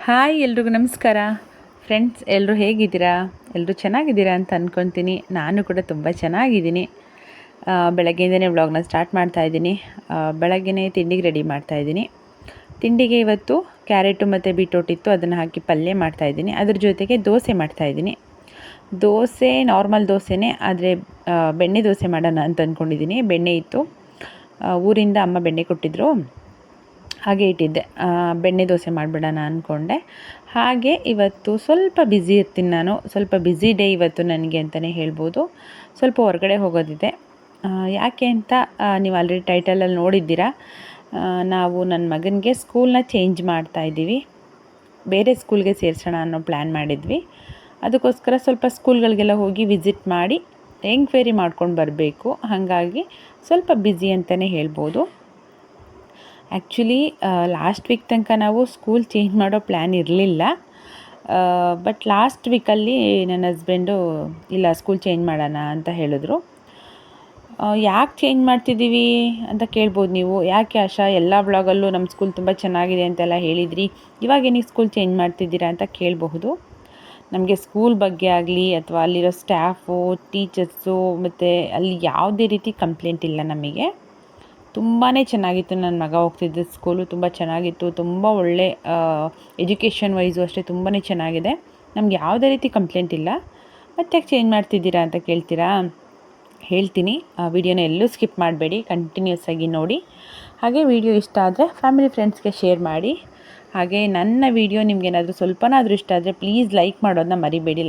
Hi ಎಲ್ರಿಗೂ ನಮಸ್ಕಾರ friends, ಎಲ್ಲರೂ ಹೇಗಿದ್ದೀರಾ? ಎಲ್ಲರೂ ಚೆನ್ನಾಗಿದ್ದೀರಾ ಅಂತ ಅಂದ್ಕೊತೀನಿ. ನಾನು ಕೂಡ ತುಂಬ ಚೆನ್ನಾಗಿದ್ದೀನಿ. ಬೆಳಗ್ಗೆಯಿಂದನೇ ವ್ಲಾಗ್ನ ಸ್ಟಾರ್ಟ್ ಮಾಡ್ತಾಯಿದ್ದೀನಿ. ಬೆಳಗ್ಗೆನೇ ತಿಂಡಿಗೆ ರೆಡಿ ಮಾಡ್ತಾಯಿದ್ದೀನಿ. ತಿಂಡಿಗೆ ಇವತ್ತು ಕ್ಯಾರೆಟು ಮತ್ತು ಬೀಟ್ರೋಟ್ ಇತ್ತು, ಅದನ್ನು ಹಾಕಿ ಪಲ್ಯ ಮಾಡ್ತಾಯಿದ್ದೀನಿ. ಅದ್ರ ಜೊತೆಗೆ ದೋಸೆ ಮಾಡ್ತಾಯಿದ್ದೀನಿ. ದೋಸೆ ನಾರ್ಮಲ್ ದೋಸೆನೇ, ಆದರೆ ಬೆಣ್ಣೆ ದೋಸೆ ಮಾಡೋಣ ಅಂತ ಅಂದ್ಕೊಂಡಿದ್ದೀನಿ. ಬೆಣ್ಣೆ ಇತ್ತು, ಊರಿಂದ ಅಮ್ಮ ಬೆಣ್ಣೆ ಕೊಟ್ಟಿದ್ದರು, ಹಾಗೆ ಇಟ್ಟಿದ್ದೆ. ಬೆಣ್ಣೆ ದೋಸೆ ಮಾಡಿಬಿಡೋಣ ಅಂದ್ಕೊಂಡೆ. ಹಾಗೆ ಇವತ್ತು ಸ್ವಲ್ಪ ಬ್ಯುಸಿ ಇರ್ತೀನಿ ನಾನು. ಸ್ವಲ್ಪ ಬ್ಯುಸಿ ಡೇ ಇವತ್ತು ನನಗೆ ಅಂತಲೇ ಹೇಳ್ಬೋದು. ಸ್ವಲ್ಪ ಹೊರಗಡೆ ಹೋಗೋದಿದೆ. ಯಾಕೆ ಅಂತ ನೀವು ಆಲ್ರೆಡಿ ಟೈಟಲಲ್ಲಿ ನೋಡಿದ್ದೀರಾ. ನಾವು ನನ್ನ ಮಗನಿಗೆ ಸ್ಕೂಲ್ನ ಚೇಂಜ್ ಮಾಡ್ತಾಯಿದ್ದೀವಿ. ಬೇರೆ ಸ್ಕೂಲ್ಗೆ ಸೇರಿಸೋಣ ಅನ್ನೋ ಪ್ಲ್ಯಾನ್ ಮಾಡಿದ್ವಿ. ಅದಕ್ಕೋಸ್ಕರ ಸ್ವಲ್ಪ ಸ್ಕೂಲ್ಗಳಿಗೆಲ್ಲ ಹೋಗಿ ವಿಸಿಟ್ ಮಾಡಿ ಎಂಕ್ವೈರಿ ಮಾಡ್ಕೊಂಡು ಬರಬೇಕು. ಹಾಗಾಗಿ ಸ್ವಲ್ಪ ಬ್ಯುಸಿ ಅಂತಲೇ ಹೇಳ್ಬೋದು. ಆ್ಯಕ್ಚುಲಿ ಲಾಸ್ಟ್ ವೀಕ್ ತನಕ ನಾವು ಸ್ಕೂಲ್ ಚೇಂಜ್ ಮಾಡೋ ಪ್ಲ್ಯಾನ್ ಇರಲಿಲ್ಲ. ಬಟ್ ಲಾಸ್ಟ್ ವೀಕಲ್ಲಿ ನನ್ನ ಹಸ್ಬೆಂಡು ಇಲ್ಲ ಸ್ಕೂಲ್ ಚೇಂಜ್ ಮಾಡೋಣ ಅಂತ ಹೇಳಿದ್ರು. ಯಾಕೆ ಚೇಂಜ್ ಮಾಡ್ತಿದ್ದೀವಿ ಅಂತ ಕೇಳ್ಬೋದು ನೀವು. ಯಾಕೆ ಆಶಾ, ಎಲ್ಲ ವ್ಲಾಗಲ್ಲೂ ನಮ್ಮ ಸ್ಕೂಲ್ ತುಂಬ ಚೆನ್ನಾಗಿದೆ ಅಂತೆಲ್ಲ ಹೇಳಿದ್ರಿ, ಇವಾಗೇನಿಗೆ ಸ್ಕೂಲ್ ಚೇಂಜ್ ಮಾಡ್ತಿದ್ದೀರಾ ಅಂತ ಕೇಳಬಹುದು. ನಮಗೆ ಸ್ಕೂಲ್ ಬಗ್ಗೆ ಆಗಲಿ ಅಥವಾ ಅಲ್ಲಿರೋ ಸ್ಟಾಫು, ಟೀಚರ್ಸು ಮತ್ತು ಅಲ್ಲಿ ಯಾವುದೇ ರೀತಿ ಕಂಪ್ಲೇಂಟ್ ಇಲ್ಲ ನಮಗೆ. ತುಂಬಾ ಚೆನ್ನಾಗಿತ್ತು. ನನ್ನ ಮಗ ಹೋಗ್ತಿದ್ದ ಸ್ಕೂಲು ತುಂಬ ಚೆನ್ನಾಗಿತ್ತು. ತುಂಬ ಒಳ್ಳೆ ಎಜುಕೇಷನ್ ವೈಸು ಅಷ್ಟೇ ತುಂಬಾ ಚೆನ್ನಾಗಿದೆ. ನಮ್ಗೆ ಯಾವುದೇ ರೀತಿ ಕಂಪ್ಲೇಂಟ್ ಇಲ್ಲ. ಮತ್ತೆ ಯಾಕೆ ಚೇಂಜ್ ಮಾಡ್ತಿದ್ದೀರಾ ಅಂತ ಕೇಳ್ತೀರಾ? ಹೇಳ್ತೀನಿ. ವಿಡಿಯೋನ ಎಲ್ಲೂ ಸ್ಕಿಪ್ ಮಾಡಬೇಡಿ, ಕಂಟಿನ್ಯೂಸ್ ಆಗಿ ನೋಡಿ. ಹಾಗೆ ವಿಡಿಯೋ ಇಷ್ಟ ಆದರೆ ಫ್ಯಾಮಿಲಿ ಫ್ರೆಂಡ್ಸ್ಗೆ ಶೇರ್ ಮಾಡಿ. ಹಾಗೆ ನನ್ನ ವಿಡಿಯೋ ನಿಮಗೇನಾದರೂ ಸ್ವಲ್ಪನಾದರೂ ಇಷ್ಟ ಆದರೆ ಪ್ಲೀಸ್ ಲೈಕ್ ಮಾಡೋದನ್ನ ಮರಿಬೇಡಿ.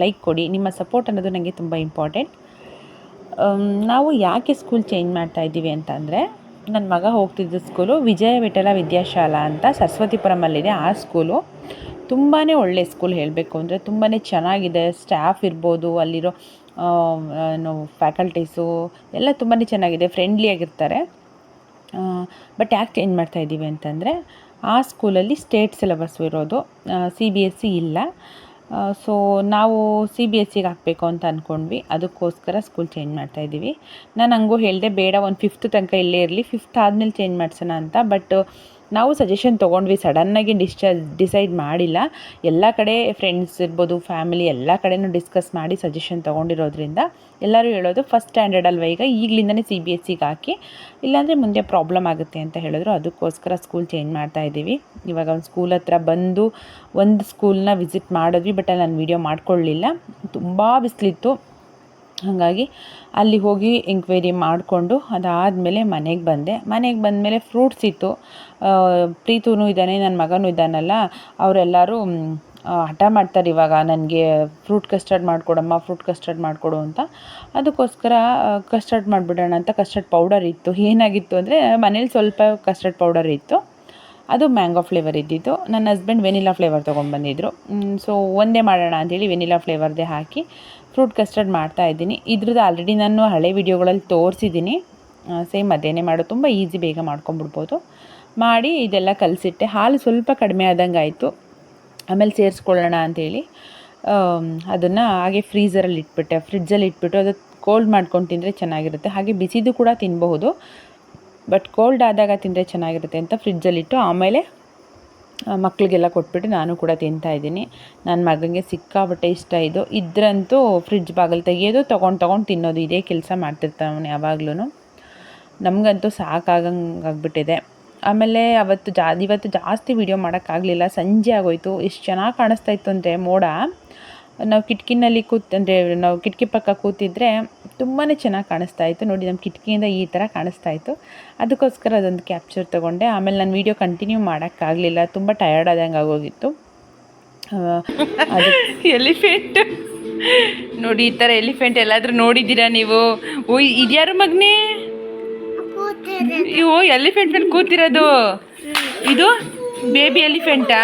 ಲೈಕ್ ಕೊಡಿ. ನಿಮ್ಮ ಸಪೋರ್ಟ್ ಅನ್ನೋದು ನನಗೆ ತುಂಬ ಇಂಪಾರ್ಟೆಂಟ್. ನಾವು ಯಾಕೆ ಸ್ಕೂಲ್ ಚೇಂಜ್ ಮಾಡ್ತಾಯಿದ್ದೀವಿ ಅಂತಂದರೆ, ನನ್ನ ಮಗ ಹೋಗ್ತಿದ್ದ ಸ್ಕೂಲು ವಿಜಯ ವಿಠಲ ವಿದ್ಯಾಶಾಲಾ ಅಂತ ಸರಸ್ವತಿಪುರಮಲ್ಲಿದೆ. ಆ ಸ್ಕೂಲು ತುಂಬಾ ಒಳ್ಳೆ ಸ್ಕೂಲ್. ಹೇಳಬೇಕು ಅಂದರೆ ತುಂಬಾ ಚೆನ್ನಾಗಿದೆ. ಸ್ಟಾಫ್ ಇರ್ಬೋದು, ಅಲ್ಲಿರೋ ಫ್ಯಾಕಲ್ಟೀಸು ಎಲ್ಲ ತುಂಬಾ ಚೆನ್ನಾಗಿದೆ, ಫ್ರೆಂಡ್ಲಿಯಾಗಿರ್ತಾರೆ. ಬಟ್ ಯಾಕೆ ಚೇಂಜ್ ಮಾಡ್ತಾಯಿದ್ದೀವಿ ಅಂತಂದರೆ, ಆ ಸ್ಕೂಲಲ್ಲಿ ಸ್ಟೇಟ್ ಸಿಲೆಬಸ್ಸು ಇರೋದು, CBSE ಇಲ್ಲ. ಸೊ ನಾವು CBSEಗೆ ಹಾಕಬೇಕು ಅಂತ ಅಂದ್ಕೊಂಡ್ವಿ. ಅದಕ್ಕೋಸ್ಕರ ಸ್ಕೂಲ್ ಚೇಂಜ್ ಮಾಡ್ತಾಯಿದ್ದೀವಿ. ನಾನು ಹಂಗೂ ಹೇಳಿದೆ, ಬೇಡ ಒಂದು 5th ತನಕ ಇಲ್ಲೇ ಇರಲಿ, 5th ಆದಮೇಲೆ ಚೇಂಜ್ ಮಾಡಿಸೋಣ ಅಂತ. ಬಟ್ ನಾವು ಸಜೆಷನ್ ತೊಗೊಂಡ್ವಿ, ಸಡನ್ನಾಗಿ ಡಿಸೈಡ್ ಮಾಡಿಲ್ಲ. ಎಲ್ಲ ಕಡೆ ಫ್ರೆಂಡ್ಸ್ ಇರ್ಬೋದು, ಫ್ಯಾಮಿಲಿ ಎಲ್ಲ ಕಡೆನೂ ಡಿಸ್ಕಸ್ ಮಾಡಿ ಸಜೆಷನ್ ತೊಗೊಂಡಿರೋದ್ರಿಂದ ಎಲ್ಲರೂ ಹೇಳೋದು ಫಸ್ಟ್ ಸ್ಟ್ಯಾಂಡರ್ಡ್ ಅಲ್ವ, ಈಗಲಿಂದನೇ CBSEಗೆ ಹಾಕಿ, ಇಲ್ಲಾಂದರೆ ಮುಂದೆ ಪ್ರಾಬ್ಲಮ್ ಆಗುತ್ತೆ ಅಂತ ಹೇಳಿದ್ರು. ಅದಕ್ಕೋಸ್ಕರ ಸ್ಕೂಲ್ ಚೇಂಜ್ ಮಾಡ್ತಾಯಿದ್ದೀವಿ. ಇವಾಗ ಒಂದು ಸ್ಕೂಲ್ ಹತ್ರ ಬಂದು ಒಂದು ಸ್ಕೂಲ್ನ ವಿಸಿಟ್ ಮಾಡಿದ್ವಿ, ಬಟ್ ಅಲ್ಲಿ ನಾನು ವೀಡಿಯೋ ಮಾಡ್ಕೊಳ್ಳಲಿಲ್ಲ, ತುಂಬ ಬಿಸಿಲಿತ್ತು. ಹಾಗಾಗಿ ಅಲ್ಲಿ ಹೋಗಿ ಎಂಕ್ವೈರಿ ಮಾಡಿಕೊಂಡು ಅದಾದಮೇಲೆ ಮನೆಗೆ ಬಂದೆ. ಮನೆಗೆ ಬಂದಮೇಲೆ ಫ್ರೂಟ್ಸ್ ಇತ್ತು. ಪ್ರೀತೂನು ಇದ್ದಾನೆ, ನನ್ನ ಮಗನೂ ಇದ್ದಾನಲ್ಲ, ಅವರೆಲ್ಲರೂ ಹಠ ಮಾಡ್ತಾರೆ ಇವಾಗ, ನನಗೆ ಫ್ರೂಟ್ ಕಸ್ಟರ್ಡ್ ಮಾಡಿಕೊಡಮ್ಮ, ಫ್ರೂಟ್ ಕಸ್ಟರ್ಡ್ ಮಾಡಿಕೊಡು ಅಂತ. ಅದಕ್ಕೋಸ್ಕರ ಕಸ್ಟರ್ಡ್ ಮಾಡಿಬಿಡೋಣ ಅಂತ ಕಸ್ಟರ್ಡ್ ಪೌಡರ್ ಇತ್ತು. ಏನಾಗಿತ್ತು ಅಂದರೆ, ಮನೇಲಿ ಸ್ವಲ್ಪ ಕಸ್ಟರ್ಡ್ ಪೌಡರ್ ಇತ್ತು, ಅದು ಮ್ಯಾಂಗೋ ಫ್ಲೇವರ್ ಇದ್ದಿದ್ದು. ನನ್ನ ಹಸ್ಬೆಂಡ್ ವೆನಿಲಾ ಫ್ಲೇವರ್ ತೊಗೊಂಡ್ಬಂದಿದ್ರು. ಸೊ ಒಂದೇ ಮಾಡೋಣ ಅಂಥೇಳಿ ವೆನಿಲಾ ಫ್ಲೇವರ್ದೇ ಹಾಕಿ ಫ್ರೂಟ್ ಕಸ್ಟರ್ಡ್ ಮಾಡ್ತಾಯಿದ್ದೀನಿ. ಇದ್ರದ್ದು ಆಲ್ರೆಡಿ ನಾನು ಹಳೆ ವೀಡಿಯೋಗಳಲ್ಲಿ ತೋರಿಸಿದ್ದೀನಿ. ಸೇಮ್ ಅದೇನೇ ಮಾಡೋದು, ತುಂಬ ಈಸಿ, ಬೇಗ ಮಾಡ್ಕೊಂಬಿಡ್ಬೋದು. ಮಾಡಿ ಇದೆಲ್ಲ ಕಲಸಿಟ್ಟೆ. ಹಾಲು ಸ್ವಲ್ಪ ಕಡಿಮೆ ಆದಂಗೆ ಆಯಿತು. ಆಮೇಲೆ ಸೇರಿಸ್ಕೊಳ್ಳೋಣ ಅಂಥೇಳಿ ಅದನ್ನು ಹಾಗೆ ಫ್ರೀಝರಲ್ಲಿ ಇಟ್ಬಿಟ್ಟೆ. ಫ್ರಿಡ್ಜಲ್ಲಿ ಇಟ್ಬಿಟ್ಟು ಅದು ಕೋಲ್ಡ್ ಮಾಡ್ಕೊಂಡು ತಿಂದರೆ ಚೆನ್ನಾಗಿರುತ್ತೆ. ಹಾಗೆ ಬಿಸಿದು ಕೂಡ ತಿನ್ನಬಹುದು, ಬಟ್ ಕೋಲ್ಡ್ ಆದಾಗ ತಿಂದರೆ ಚೆನ್ನಾಗಿರುತ್ತೆ ಅಂತ ಫ್ರಿಡ್ಜಲ್ಲಿಟ್ಟು ಆಮೇಲೆ ಮಕ್ಕಳಿಗೆಲ್ಲ ಕೊಟ್ಬಿಟ್ಟು ನಾನು ಕೂಡ ತಿಂತಾಯಿದ್ದೀನಿ. ನನ್ನ ಮಗನಿಗೆ ಸಿಕ್ಕಾಬಟ್ಟೆ ಇಷ್ಟ ಇದು. ಇದ್ರಂತೂ ಫ್ರಿಡ್ಜ್ ಬಾಗಿಲು ತೆಗಿಯೋದು, ತೊಗೊಂಡು ತಿನ್ನೋದು, ಇದೇ ಕೆಲಸ ಮಾಡ್ತಿರ್ತಾವನು ಯಾವಾಗ್ಲೂ. ನಮಗಂತೂ ಸಾಕಾಗಂಗಾಗ್ಬಿಟ್ಟಿದೆ. ಆಮೇಲೆ ಇವತ್ತು ಜಾಸ್ತಿ ವೀಡಿಯೋ ಮಾಡೋಕ್ಕಾಗಲಿಲ್ಲ, ಸಂಜೆ ಆಗೋಯಿತು. ಎಷ್ಟು ಚೆನ್ನಾಗಿ ಕಾಣಿಸ್ತಾ ಇತ್ತು ಅಂದರೆ ಮೋಡ. ನಾವು ಕಿಟಕಿನಲ್ಲಿ ನಾವು ಕಿಟಕಿ ಪಕ್ಕ ಕೂತಿದ್ರೆ ತುಂಬಾ ಚೆನ್ನಾಗಿ ಕಾಣಿಸ್ತಾ ಇತ್ತು. ನೋಡಿ, ನಮ್ಮ ಕಿಟಕಿಯಿಂದ ಈ ಥರ ಕಾಣಿಸ್ತಾ ಇತ್ತು. ಅದಕ್ಕೋಸ್ಕರ ಅದೊಂದು ಕ್ಯಾಪ್ಚರ್ ತೊಗೊಂಡೆ. ಆಮೇಲೆ ನಾನು ವೀಡಿಯೋ ಕಂಟಿನ್ಯೂ ಮಾಡೋಕ್ಕಾಗಲಿಲ್ಲ, ತುಂಬ ಟಯರ್ಡ್ ಆದಂಗೆ ಆಗೋಗಿತ್ತು. ಅದು ಎಲಿಫೆಂಟ್ ನೋಡಿ, ಈ ಥರ ಎಲಿಫೆಂಟ್ ಎಲ್ಲಾದರೂ ನೋಡಿದ್ದೀರಾ ನೀವು? ಇದ್ಯಾರು ಮಗನೇ? ಎಲಿಫೆಂಟ್ ಮೇಲೆ ಕೂತಿರೋದು ಇದು ಬೇಬಿ ಎಲಿಫೆಂಟಾ?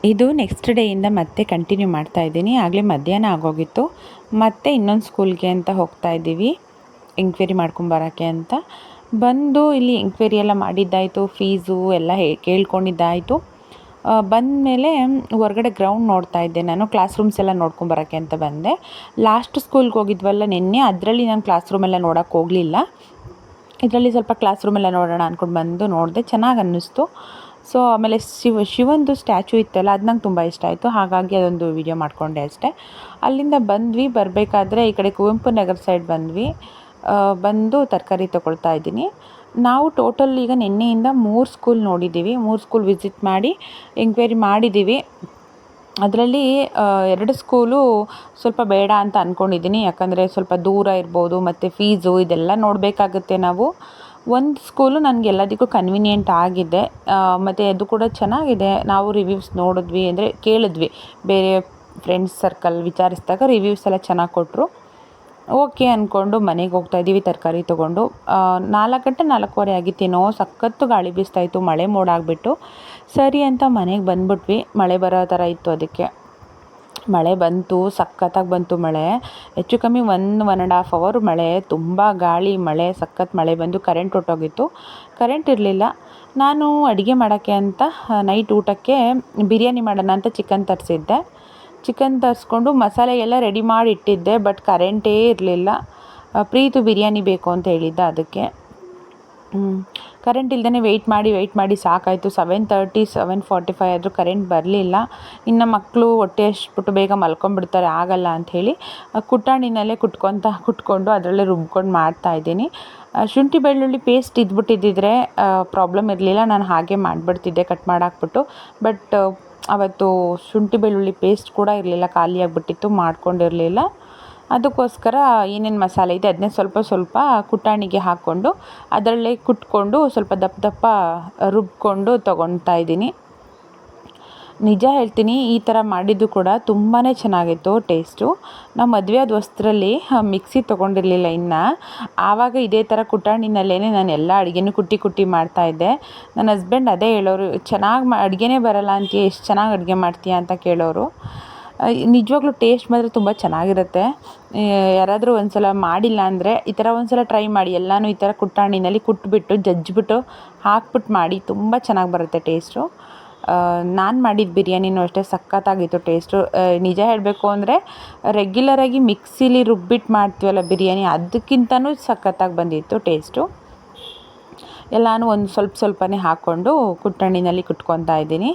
ಇದು ನೆಕ್ಸ್ಟ್ ಡೇಯಿಂದ ಮತ್ತೆ ಕಂಟಿನ್ಯೂ ಮಾಡ್ತಾಯಿದ್ದೀನಿ. ಆಗಲೇ ಮಧ್ಯಾಹ್ನ ಆಗೋಗಿತ್ತು. ಮತ್ತೆ ಇನ್ನೊಂದು ಸ್ಕೂಲ್ಗೆ ಅಂತ ಹೋಗ್ತಾಯಿದ್ದೀವಿ, ಎಂಕ್ವೈರಿ ಮಾಡ್ಕೊಂಬರೋಕ್ಕೆ ಅಂತ. ಬಂದು ಇಲ್ಲಿ ಎಂಕ್ವೈರಿ ಎಲ್ಲ ಮಾಡಿದ್ದಾಯಿತು, ಫೀಸು ಎಲ್ಲ ಕೇಳ್ಕೊಂಡಿದ್ದಾಯಿತು. ಬಂದಮೇಲೆ ಹೊರಗಡೆ ಗ್ರೌಂಡ್ ನೋಡ್ತಾ ಇದ್ದೆ ನಾನು. ಕ್ಲಾಸ್ ರೂಮ್ಸ್ ಎಲ್ಲ ನೋಡ್ಕೊಂಬರೋಕ್ಕೆ ಅಂತ ಬಂದೆ. ಲಾಸ್ಟ್ ಸ್ಕೂಲ್ಗೆ ಹೋಗಿದ್ವಲ್ಲ ನಿನ್ನೆ, ಅದರಲ್ಲಿ ನಾನು ಕ್ಲಾಸ್ ರೂಮೆಲ್ಲ ನೋಡೋಕ್ಕೆ ಹೋಗಲಿಲ್ಲ. ಇದರಲ್ಲಿ ಸ್ವಲ್ಪ ಕ್ಲಾಸ್ ರೂಮೆಲ್ಲ ನೋಡೋಣ ಅಂದ್ಕೊಂಡು ಬಂದು ನೋಡಿದೆ, ಚೆನ್ನಾಗಿ ಅನ್ನಿಸ್ತು. ಸೊ ಆಮೇಲೆ ಶಿವಂದು ಸ್ಟ್ಯಾಚು ಇತ್ತಲ್ಲ ಅದು ನಂಗೆ ತುಂಬ ಇಷ್ಟ ಆಯಿತು, ಹಾಗಾಗಿ ಅದೊಂದು ವಿಡಿಯೋ ಮಾಡಿಕೊಂಡೆ ಅಷ್ಟೇ. ಅಲ್ಲಿಂದ ಬಂದ್ವಿ, ಬರಬೇಕಾದ್ರೆ ಈ ಕಡೆ ಕುವೆಂಪು ನಗರ ಸೈಡ್ ಬಂದು ತರಕಾರಿ ತೊಗೊಳ್ತಾ ಇದ್ದೀನಿ. ನಾವು ಟೋಟಲ್ ಈಗ ನಿನ್ನೆಯಿಂದ 3 ಸ್ಕೂಲ್ ನೋಡಿದ್ದೀವಿ, 3 ಸ್ಕೂಲ್ ವಿಸಿಟ್ ಮಾಡಿ ಎಂಕ್ವೈರಿ ಮಾಡಿದ್ದೀವಿ. ಅದರಲ್ಲಿ 2 ಸ್ಕೂಲು ಸ್ವಲ್ಪ ಬೇಡ ಅಂತ ಅಂದ್ಕೊಂಡಿದ್ದೀನಿ, ಯಾಕಂದರೆ ಸ್ವಲ್ಪ ದೂರ ಇರ್ಬೋದು ಮತ್ತು ಫೀಸು ಇದೆಲ್ಲ ನೋಡಬೇಕಾಗುತ್ತೆ ನಾವು. ಒಂದು ಸ್ಕೂಲು ನನಗೆ ಎಲ್ಲದಕ್ಕೂ ಕನ್ವೀನಿಯೆಂಟ್ ಆಗಿದೆ, ಮತ್ತು ಅದು ಕೂಡ ಚೆನ್ನಾಗಿದೆ. ನಾವು ರಿವ್ಯೂಸ್ ನೋಡಿದ್ವಿ, ಅಂದರೆ ಕೇಳಿದ್ವಿ, ಬೇರೆ ಫ್ರೆಂಡ್ಸ್ ಸರ್ಕಲ್ ವಿಚಾರಿಸಿದಾಗ ರಿವ್ಯೂಸ್ ಎಲ್ಲ ಚೆನ್ನಾಗಿ ಕೊಟ್ಟರು. ಓಕೆ ಅಂದ್ಕೊಂಡು ಮನೆಗೆ ಹೋಗ್ತಾಯಿದ್ದೀವಿ ತರಕಾರಿ ತೊಗೊಂಡು. 4 ಗಂಟೆ 4:15 ಆಗಿತ್ತೇನೋ, ಸಖತ್ತು ಗಾಳಿ ಬೀಸ್ತಾಯಿತ್ತು, ಮಳೆ ಮೋಡ ಆಗಿಬಿಟ್ಟು. ಸರಿ ಅಂತ ಮನೆಗೆ ಬಂದ್ಬಿಟ್ವಿ, ಮಳೆ ಬರೋ ಥರ ಇತ್ತು. ಅದಕ್ಕೆ ಮಳೆ ಬಂತು, ಸಖತ್ತಾಗಿ ಬಂತು ಮಳೆ. ಹೆಚ್ಚು ಕಮ್ಮಿ 1.5 ಅವರ್ ಮಳೆ, ತುಂಬ ಗಾಳಿ ಮಳೆ, ಸಖತ್ ಮಳೆ ಬಂದು ಕರೆಂಟ್ ಹೊರ್ಟೋಗಿತ್ತು. ಕರೆಂಟ್ ಇರಲಿಲ್ಲ. ನಾನು ಅಡುಗೆ ಮಾಡೋಕ್ಕೆ ಅಂತ ನೈಟ್ ಊಟಕ್ಕೆ ಬಿರಿಯಾನಿ ಮಾಡೋಣ ಅಂತ ಚಿಕನ್ ತರಿಸ್ಕೊಂಡು ಮಸಾಲೆ ಎಲ್ಲ ರೆಡಿ ಮಾಡಿ ಇಟ್ಟಿದ್ದೆ. ಬಟ್ ಕರೆಂಟೇ ಇರಲಿಲ್ಲ. ಪ್ರೀತು ಬಿರಿಯಾನಿ ಬೇಕು ಅಂತ ಹೇಳಿದ್ದ, ಅದಕ್ಕೆ ಕರೆಂಟ್ ಇಲ್ದೇ ವೆಯ್ಟ್ ಮಾಡಿ ಸಾಕಾಯಿತು. 7:30 7:45 ಆದರೂ ಕರೆಂಟ್ ಬರಲಿಲ್ಲ. ಇನ್ನು ಮಕ್ಕಳು ಹೊಟ್ಟೆ ಹಸ್ಬಿಟ್ಟು ಬೇಗ ಮಲ್ಕೊಂಡ್ಬಿಡ್ತಾರೆ, ಆಗಲ್ಲ ಅಂಥೇಳಿ ಕುಟ್ಟಾಣಿನಲ್ಲೇ ಕುಟ್ಕೊಂಡು ಅದರಲ್ಲೇ ರುಬ್ಕೊಂಡು ಮಾಡ್ತಾಯಿದ್ದೀನಿ. ಶುಂಠಿ ಬೆಳ್ಳುಳ್ಳಿ ಪೇಸ್ಟ್ ಇದ್ಬಿಟ್ಟಿದ್ದಿದ್ರೆ ಪ್ರಾಬ್ಲಮ್ ಇರಲಿಲ್ಲ, ನಾನು ಹಾಗೆ ಮಾಡಿಬಿಡ್ತಿದ್ದೆ ಕಟ್ ಮಾಡಾಕ್ಬಿಟ್ಟು. ಬಟ್ ಅವತ್ತು ಶುಂಠಿ ಬೆಳ್ಳುಳ್ಳಿ ಪೇಸ್ಟ್ ಕೂಡ ಇರಲಿಲ್ಲ, ಖಾಲಿಯಾಗಿಬಿಟ್ಟಿತ್ತು, ಮಾಡ್ಕೊಂಡಿರಲಿಲ್ಲ. ಅದಕ್ಕೋಸ್ಕರ ಏನೇನು ಮಸಾಲೆ ಇದೆ ಅದನ್ನೇ ಸ್ವಲ್ಪ ಕುಟ್ಟಾಣಿಗೆ ಹಾಕ್ಕೊಂಡು ಅದರಲ್ಲೇ ಕುಟ್ಕೊಂಡು ಸ್ವಲ್ಪ ದಪ್ಪ ರುಬ್ಕೊಂಡು ತೊಗೊಳ್ತಾ ಇದ್ದೀನಿ. ನಿಜ ಹೇಳ್ತೀನಿ, ಈ ಥರ ಮಾಡಿದ್ದು ಕೂಡ ತುಂಬಾ ಚೆನ್ನಾಗಿತ್ತು ಟೇಸ್ಟು. ನಾವು ಮದುವೆ ಆದ ಹೊಸ್ತ್ರಲ್ಲಿ ಮಿಕ್ಸಿ ತೊಗೊಂಡಿರಲಿಲ್ಲ ಇನ್ನು. ಆವಾಗ ಇದೇ ಥರ ಕುಟ್ಟಾಣಿನಲ್ಲೇ ನಾನು ಎಲ್ಲ ಅಡುಗೆನೂ ಕುಟ್ಟಿ ಮಾಡ್ತಾಯಿದ್ದೆ. ನನ್ನ ಹಸ್ಬೆಂಡ್ ಅದೇ ಹೇಳೋರು, ಚೆನ್ನಾಗಿ ಅಡುಗೆನೇ ಬರಲ್ಲ ಅಂತೀಯ, ಎಷ್ಟು ಚೆನ್ನಾಗಿ ಅಡುಗೆ ಮಾಡ್ತೀಯ ಅಂತ ಕೇಳೋರು. ನಿಜವಾಗ್ಲೂ ಟೇಸ್ಟ್ ಮಾತ್ರ ತುಂಬ ಚೆನ್ನಾಗಿರುತ್ತೆ. ಯಾರಾದರೂ ಒಂದು ಸಲ ಮಾಡಿಲ್ಲ ಅಂದರೆ ಈ ಥರ ಒಂದು ಸಲ ಟ್ರೈ ಮಾಡಿ. ಎಲ್ಲನೂ ಈ ಥರ ಕುಟ್ಟಾಣಿನಲ್ಲಿ ಜಜ್ಜಿಬಿಟ್ಟು ಹಾಕ್ಬಿಟ್ಟು ಮಾಡಿ, ತುಂಬ ಚೆನ್ನಾಗಿ ಬರುತ್ತೆ ಟೇಸ್ಟು. ನಾನು ಮಾಡಿದ ಬಿರಿಯಾನಿನೂ ಅಷ್ಟೇ ಸಖತ್ತಾಗಿತ್ತು ಟೇಸ್ಟು. ನಿಜ ಹೇಳಬೇಕು ಅಂದರೆ ರೆಗ್ಯುಲರಾಗಿ ಮಿಕ್ಸಿಲಿ ರುಬ್ಬಿಟ್ಟು ಮಾಡ್ತೀವಲ್ಲ ಬಿರಿಯಾನಿ, ಅದಕ್ಕಿಂತನೂ ಸಖತ್ತಾಗಿ ಬಂದಿತ್ತು ಟೇಸ್ಟು. ಎಲ್ಲನೂ ಒಂದು ಸ್ವಲ್ಪನೇ ಹಾಕ್ಕೊಂಡು ಕುಟ್ಟಾಣಿನಲ್ಲಿ ಕುಟ್ಕೊತಾ ಇದ್ದೀನಿ.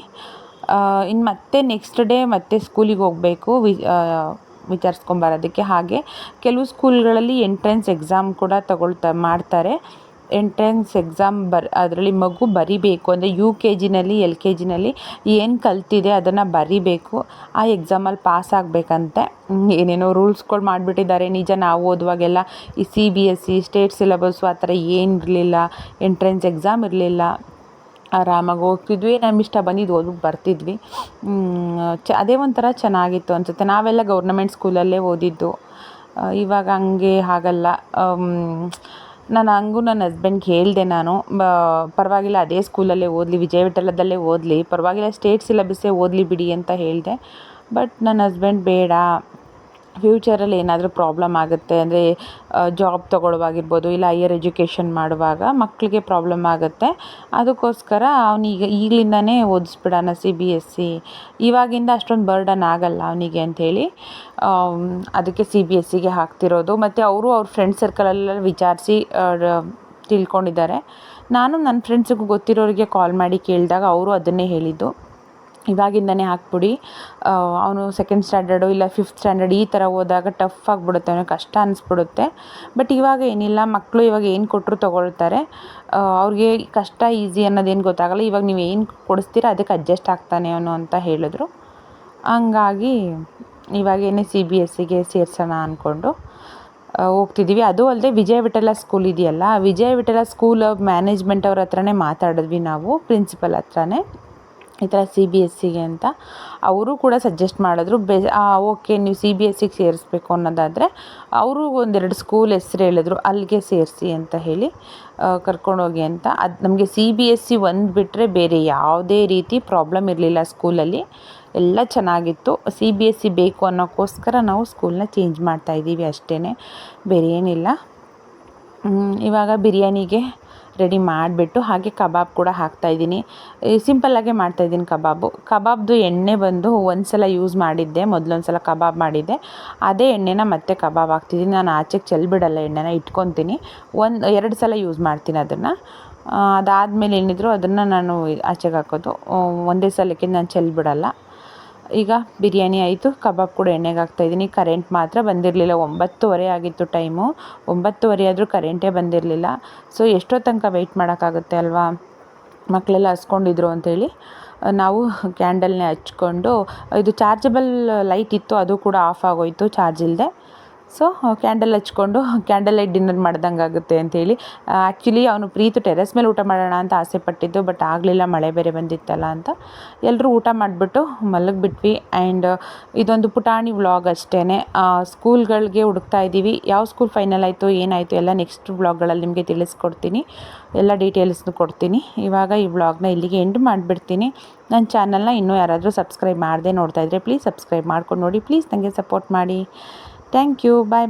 ಇನ್ನು ಮತ್ತೆ ನೆಕ್ಸ್ಟ್ ಡೇ ಮತ್ತೆ ಸ್ಕೂಲಿಗೆ ಹೋಗಬೇಕು ವಿಚಾರಿಸ್ಕೊಂಬರೋದಕ್ಕೆ. ಹಾಗೆ ಕೆಲವು ಸ್ಕೂಲ್ಗಳಲ್ಲಿ ಎಂಟ್ರೆನ್ಸ್ ಎಕ್ಸಾಮ್ ಕೂಡ ಮಾಡ್ತಾರೆ. ಎಂಟ್ರೆನ್ಸ್ ಎಕ್ಸಾಮ್ ಅದರಲ್ಲಿ ಮಗು ಬರಿಬೇಕು, ಅಂದರೆ UKG-ನಲ್ಲಿ LKG-ನಲ್ಲಿ ಏನು ಕಲ್ತಿದೆ ಅದನ್ನು ಬರಿಬೇಕು. ಆ ಎಕ್ಸಾಮಲ್ಲಿ ಪಾಸ್ ಆಗಬೇಕಂತೆ. ಏನೇನೋ ರೂಲ್ಸ್ಗಳು ಮಾಡಿಬಿಟ್ಟಿದ್ದಾರೆ. ನಿಜ, ನಾವು ಓದುವಾಗೆಲ್ಲ ಈ CBSE ಸ್ಟೇಟ್ ಸಿಲೆಬಸ್ಸು ಆ ಥರ ಏನು ಇರಲಿಲ್ಲ, ಎಂಟ್ರೆನ್ಸ್ ಎಕ್ಸಾಮ್ ಇರಲಿಲ್ಲ. ಆರಾಮಾಗಿ ಹೋಗ್ತಿದ್ವಿ, ನಮ್ಮ ಇಷ್ಟ ಬಂದಿದ್ದು ಓದ್ಬಿಟ್ಟು ಬರ್ತಿದ್ವಿ. ಅದೇ ಒಂಥರ ಚೆನ್ನಾಗಿತ್ತು ಅನಿಸುತ್ತೆ. ನಾವೆಲ್ಲ ಗೌರ್ನಮೆಂಟ್ ಸ್ಕೂಲಲ್ಲೇ ಓದಿದ್ದು, ಇವಾಗ ಹಂಗೆ ಆಗಲ್ಲ. ನಾನು ನನ್ನ ಹಸ್ಬೆಂಡ್ಗೆ ಹೇಳಿದೆ, ನಾನು ಪರವಾಗಿಲ್ಲ ಅದೇ ಸ್ಕೂಲಲ್ಲೇ ಓದಲಿ, ವಿಜಯ ವಿಠಲದಲ್ಲೇ ಓದಲಿ, ಪರವಾಗಿಲ್ಲ ಸ್ಟೇಟ್ ಸಿಲೆಬಸ್ಸೇ ಓದಲಿ ಬಿಡಿ ಅಂತ ಹೇಳಿದೆ. ಬಟ್ ನನ್ನ ಹಸ್ಬೆಂಡ್ ಬೇಡ, ಫ್ಯೂಚರಲ್ಲಿ ಏನಾದರೂ ಪ್ರಾಬ್ಲಮ್ ಆಗುತ್ತೆ, ಅಂದರೆ ಜಾಬ್ ತೊಗೊಳ್ಳುವಾಗಿರ್ಬೋದು, ಇಲ್ಲ ಹೈಯರ್ ಎಜುಕೇಷನ್ ಮಾಡುವಾಗ ಮಕ್ಕಳಿಗೆ ಪ್ರಾಬ್ಲಮ್ ಆಗುತ್ತೆ. ಅದಕ್ಕೋಸ್ಕರ ಅವನಿಗೆ ಈಗಲಿಂದನೇ ಓದಿಸ್ಬಿಡೋಣ CBSE, ಇವಾಗಿಂದ ಅಷ್ಟೊಂದು ಬರ್ಡನ್ ಆಗಲ್ಲ ಅವನಿಗೆ ಅಂಥೇಳಿ ಅದಕ್ಕೆ CBSEಗೆ ಹಾಕ್ತಿರೋದು. ಮತ್ತು ಅವ್ರ ಫ್ರೆಂಡ್ ಸರ್ಕಲೆಲ್ಲ ವಿಚಾರಿಸಿ ತಿಳ್ಕೊಂಡಿದ್ದಾರೆ. ನಾನು ನನ್ನ ಫ್ರೆಂಡ್ಸಿಗೂ ಗೊತ್ತಿರೋರಿಗೆ ಕಾಲ್ ಮಾಡಿ ಕೇಳಿದಾಗ ಅವರು ಅದನ್ನೇ ಹೇಳಿದ್ದು, ಇವಾಗಿಂದನೇ ಹಾಕ್ಬಿಡಿ, ಅವನು 2nd ಸ್ಟ್ಯಾಂಡರ್ಡು ಇಲ್ಲ 5th ಸ್ಟ್ಯಾಂಡರ್ಡ್ ಈ ಥರ ಹೋದಾಗ ಟಫ್ ಆಗಿಬಿಡುತ್ತೆ, ಅವನಿಗೆ ಕಷ್ಟ ಅನಿಸ್ಬಿಡುತ್ತೆ. ಬಟ್ ಇವಾಗ ಏನಿಲ್ಲ, ಮಕ್ಕಳು ಇವಾಗ ಏನು ಕೊಟ್ಟರು ತೊಗೊಳ್ತಾರೆ. ಅವ್ರಿಗೆ ಕಷ್ಟ ಈಸಿ ಅನ್ನೋದೇನು ಗೊತ್ತಾಗಲ್ಲ. ಇವಾಗ ನೀವು ಏನು ಕೊಡಿಸ್ತೀರ ಅದಕ್ಕೆ ಅಡ್ಜಸ್ಟ್ ಆಗ್ತಾನೆ ಅವನು ಅಂತ ಹೇಳಿದ್ರು. ಹಂಗಾಗಿ ಇವಾಗೇನೆ CBSEಗೆ ಸೇರಿಸೋಣ ಅಂದ್ಕೊಂಡು ಹೋಗ್ತಿದ್ದೀವಿ. ಅದು ಅಲ್ಲದೆ ವಿಜಯ ವಿಠಲ ಸ್ಕೂಲ್ ಇದೆಯಲ್ಲ, ವಿಜಯ ವಿಠಲ ಸ್ಕೂಲ್ ಮ್ಯಾನೇಜ್ಮೆಂಟ್ ಅವ್ರ ಹತ್ರನೇ ಮಾತಾಡಿದ್ವಿ ನಾವು, ಪ್ರಿನ್ಸಿಪಲ್ ಹತ್ರನೇ, ಈ ಥರ CBSEಗೆ ಅಂತ. ಅವರು ಕೂಡ ಸಜೆಸ್ಟ್ ಮಾಡಿದ್ರು, ಓಕೆ ನೀವು CBSEಗೆ ಸೇರಿಸ್ಬೇಕು ಅನ್ನೋದಾದರೆ ಅವರು 1-2 ಸ್ಕೂಲ್ ಹೆಸ್ರು ಹೇಳಿದ್ರು, ಅಲ್ಲಿಗೆ ಸೇರಿಸಿ ಅಂತ ಹೇಳಿ ಕರ್ಕೊಂಡೋಗಿ ಅಂತ. ಅದು ನಮಗೆ CBSE ಒಂದು ಬಿಟ್ಟರೆ ಬೇರೆ ಯಾವುದೇ ರೀತಿ ಪ್ರಾಬ್ಲಮ್ ಇರಲಿಲ್ಲ ಸ್ಕೂಲಲ್ಲಿ, ಎಲ್ಲ ಚೆನ್ನಾಗಿತ್ತು. CBSE ಬೇಕು ಅನ್ನೋಕ್ಕೋಸ್ಕರ ನಾವು ಸ್ಕೂಲ್ನ ಚೇಂಜ್ ಮಾಡ್ತಾಯಿದ್ದೀವಿ ಅಷ್ಟೇ, ಬೇರೆ ಏನಿಲ್ಲ. ಇವಾಗ ಬಿರಿಯಾನಿಗೆ ರೆಡಿ ಮಾಡಿಬಿಟ್ಟು ಹಾಗೆ ಕಬಾಬ್ ಕೂಡ ಹಾಕ್ತಾಯಿದ್ದೀನಿ. ಸಿಂಪಲ್ಲಾಗೆ ಮಾಡ್ತಾಯಿದ್ದೀನಿ ಕಬಾಬ್ದು ಎಣ್ಣೆ ಬಂದು ಒಂದು ಸಲ ಯೂಸ್ ಮಾಡಿದ್ದೆ, ಮೊದಲೊಂದು ಸಲ ಕಬಾಬ್ ಮಾಡಿದ್ದೆ, ಅದೇ ಎಣ್ಣೆನ ಮತ್ತೆ ಕಬಾಬ್ ಹಾಕ್ತಿದ್ದೀನಿ. ನಾನು ಆಚೆಗೆ ಚೆಲ್ಬಿಡಲ್ಲ, ಎಣ್ಣೆನ ಇಟ್ಕೊತೀನಿ, 1-2 ಸಲ ಯೂಸ್ ಮಾಡ್ತೀನಿ ಅದನ್ನು. ಅದಾದಮೇಲೆ ಏನಿದ್ರು ಅದನ್ನು ನಾನು ಆಚೆಗೆ ಹಾಕೋದು, ಒಂದೇ ಸಲಕ್ಕೆ ನಾನು ಚೆಲ್ಬಿಡಲ್ಲ. ಈಗ ಬಿರಿಯಾನಿ ಆಯಿತು, ಕಬಾಬ್ ಕೂಡ ಎಣ್ಣೆಗೆ ಹಾಕ್ತಾಯಿದ್ದೀನಿ. ಕರೆಂಟ್ ಮಾತ್ರ ಬಂದಿರಲಿಲ್ಲ, 9:30 ಆಗಿತ್ತು ಟೈಮು. 9:30 ಆದರೂ ಕರೆಂಟೇ ಬಂದಿರಲಿಲ್ಲ. ಸೊ ಎಷ್ಟೋ ತನಕ ವೆಯ್ಟ್ ಮಾಡೋಕ್ಕಾಗುತ್ತೆ ಅಲ್ವಾ, ಮಕ್ಕಳೆಲ್ಲ ಹಸ್ಕೊಂಡಿದ್ರು ಅಂಥೇಳಿ ನಾವು ಕ್ಯಾಂಡಲ್ನೇ ಹಚ್ಕೊಂಡು, ಇದು ಚಾರ್ಜಬಲ್ ಲೈಟ್ ಇತ್ತು, ಅದು ಕೂಡ ಆಫ್ ಆಗೋಯಿತು ಚಾರ್ಜ್ ಇಲ್ಲದೆ. ಸೊ ಕ್ಯಾಂಡಲ್ ಹಚ್ಕೊಂಡು ಕ್ಯಾಂಡಲ್ ಲೈಟ್ ಡಿನ್ನರ್ ಮಾಡ್ದಂಗೆ ಆಗುತ್ತೆ ಅಂಥೇಳಿ. ಆ್ಯಕ್ಚುಲಿ ಅವನು ಪ್ರೀತು ಟೆರೆಸ್ ಮೇಲೆ ಊಟ ಮಾಡೋಣ ಅಂತ ಆಸೆ ಪಟ್ಟಿದ್ದು, ಬಟ್ ಆಗಲಿಲ್ಲ, ಮಳೆ ಬೇರೆ ಬಂದಿತ್ತಲ್ಲ ಅಂತ ಎಲ್ಲರೂ ಊಟ ಮಾಡಿಬಿಟ್ಟು ಮಲಗಿಬಿಟ್ವಿ. ಆ್ಯಂಡ್ ಇದೊಂದು ಪುಟಾಣಿ ವ್ಲಾಗ್ ಅಷ್ಟೇ. ಸ್ಕೂಲ್ಗಳಿಗೆ ಹುಡುಕ್ತಾ ಇದ್ದೀವಿ, ಯಾವ ಸ್ಕೂಲ್ ಫೈನಲ್ ಆಯಿತು ಏನಾಯಿತು ಎಲ್ಲ ನೆಕ್ಸ್ಟ್ ವ್ಲಾಗ್ಗಳಲ್ಲಿ ನಿಮಗೆ ತಿಳಿಸ್ಕೊಡ್ತೀನಿ, ಎಲ್ಲ ಡೀಟೇಲ್ಸ್ನು ಕೊಡ್ತೀನಿ. ಇವಾಗ ಈ ವ್ಲಾಗ್ನ ಇಲ್ಲಿಗೆ ಎಂಡ್ ಮಾಡಿಬಿಡ್ತೀನಿ. ನನ್ನ ಚಾನಲ್ನ ಇನ್ನೂ ಯಾರಾದರೂ ಸಬ್ಸ್ಕ್ರೈಬ್ ಮಾಡದೆ ನೋಡ್ತಾಯಿದ್ರೆ ಪ್ಲೀಸ್ ಸಬ್ಸ್ಕ್ರೈಬ್ ಮಾಡ್ಕೊಂಡು ನೋಡಿ, ಪ್ಲೀಸ್ ನನಗೆ ಸಪೋರ್ಟ್ ಮಾಡಿ. Thank you, bye.